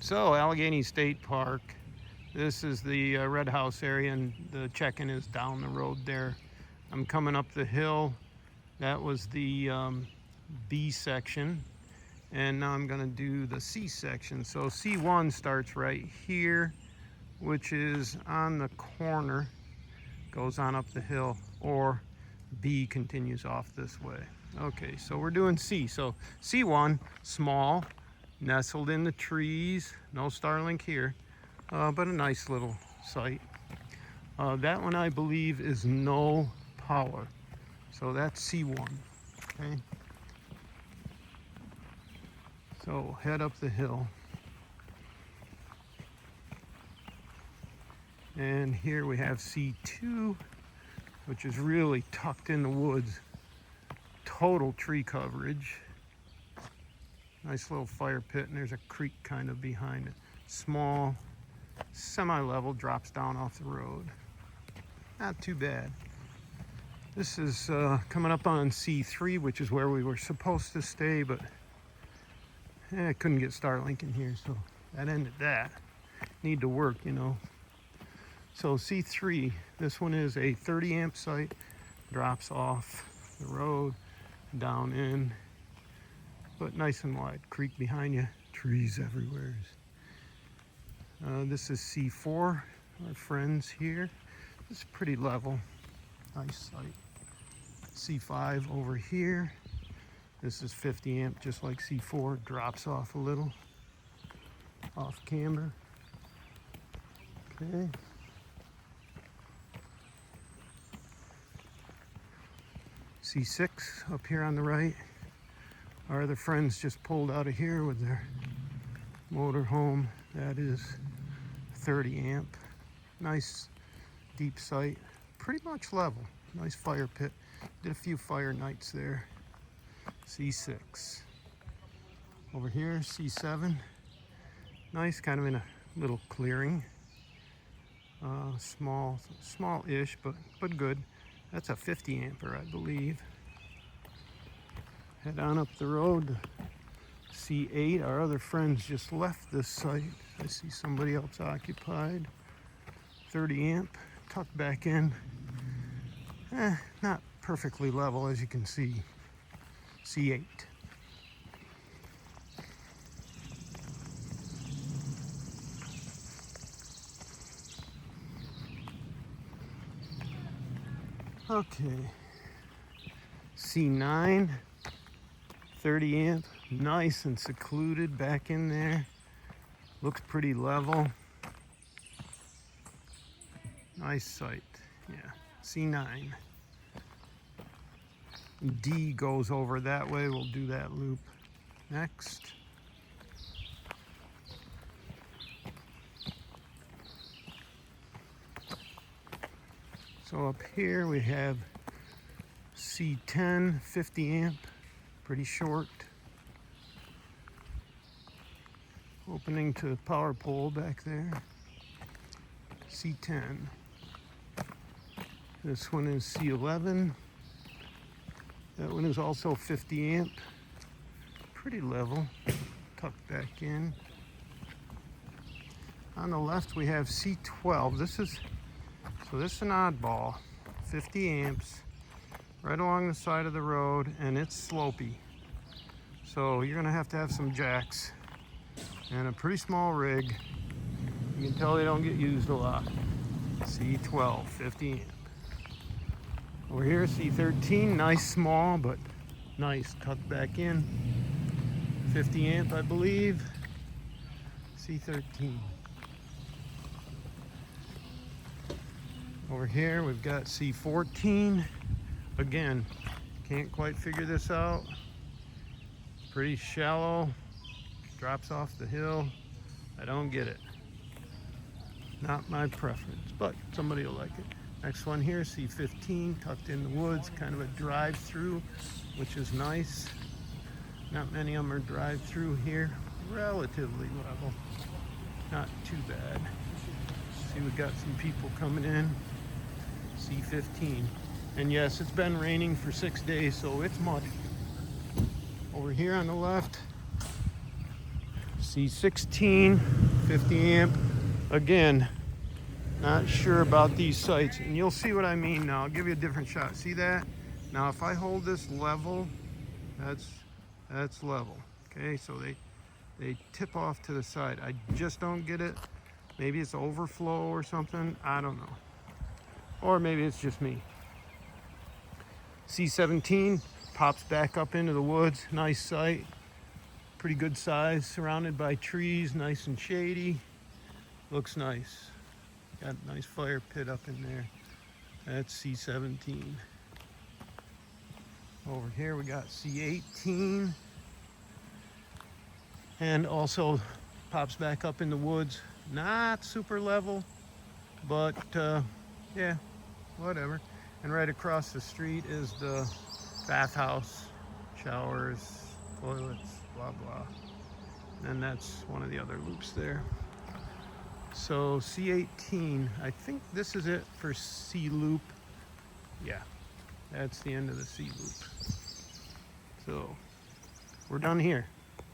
So, Allegany State Park. This is the red house area, and the check-in is down the road there. I'm coming up the hill. That was the B section, and now I'm going to do the C section. So C1 starts right here, which is on the corner, goes on up the hill, or B continues off this way. Okay, so we're doing C. So C1, small, nestled in the trees, no Starlink here, but a nice little site. That one I believe is no power, so that's C1. Okay, so head up the hill, and here we have C2, which is really tucked in the woods, total tree coverage. Nice little fire pit, and there's a creek kind of behind it. Small, semi-level, drops down off the road. Not too bad. This is coming up on C3, which is where we were supposed to stay, but I couldn't get Starlink in here, so that ended that. Need to work, you know. So C3, this one is a 30 amp site, drops off the road, down in, but nice and wide. Creek behind you, trees everywhere. This is C4, our friends here. This is pretty level, nice site. C5 over here. This is 50 amp, just like C4, drops off a little, off camber. Okay. C6 up here on the right. Our other friends just pulled out of here with their motorhome. That is 30 amp. Nice deep site, pretty much level. Nice fire pit. Did a few fire nights there. C6. Over here, C7. Nice, kind of in a little clearing. Small-ish, but good. That's a 50 amper, I believe. Head on up the road. C8, our other friends just left this site. I see somebody else occupied. 30 amp, tucked back in. Not perfectly level, as you can see. C8. Okay. C9, 30 amp, nice and secluded back in there. Looks pretty level. Nice site, yeah. C9. D goes over that way, we'll do that loop next. So up here we have C10, 50 amp, pretty short. Opening to the power pole back there. C10. This one is C11. That one is also 50 amp. Pretty level, tucked back in. On the left we have C12. This is an oddball. 50 amps, right along the side of the road, and it's slopey. So you're gonna have to have some jacks and a pretty small rig. You can tell they don't get used a lot. C12, 50 amp. Over here, C13, nice small, but nice, tucked back in. 50 amp, I believe. C13. Over here, we've got C14. Again, can't quite figure this out. Pretty shallow, drops off the hill. I don't get it. Not my preference, but somebody will like it. Next one here, C15, tucked in the woods, kind of a drive-through, which is nice. Not many of them are drive-through here. Relatively level, not too bad. See, we've got some people coming in. C15. And yes, it's been raining for 6 days, so it's muddy. Over here on the left, C16, 50 amp. Again, not sure about these sights, and you'll see what I mean now. I'll give you a different shot. See that? Now if I hold this level, that's level. Okay, so they tip off to the side. I just don't get it. Maybe it's overflow or something. I don't know. Or maybe it's just me. C17 pops back up into the woods. Nice sight. Pretty good size, surrounded by trees, nice and shady. Looks nice. Got a nice fire pit up in there. That's C17. Over here we got C18. And also pops back up in the woods. Not super level, but yeah, whatever. And right across the street is the bathhouse, showers, toilets, blah, blah. And that's one of the other loops there. So C18, I think this is it for C loop. Yeah, that's the end of the C loop. So we're done here.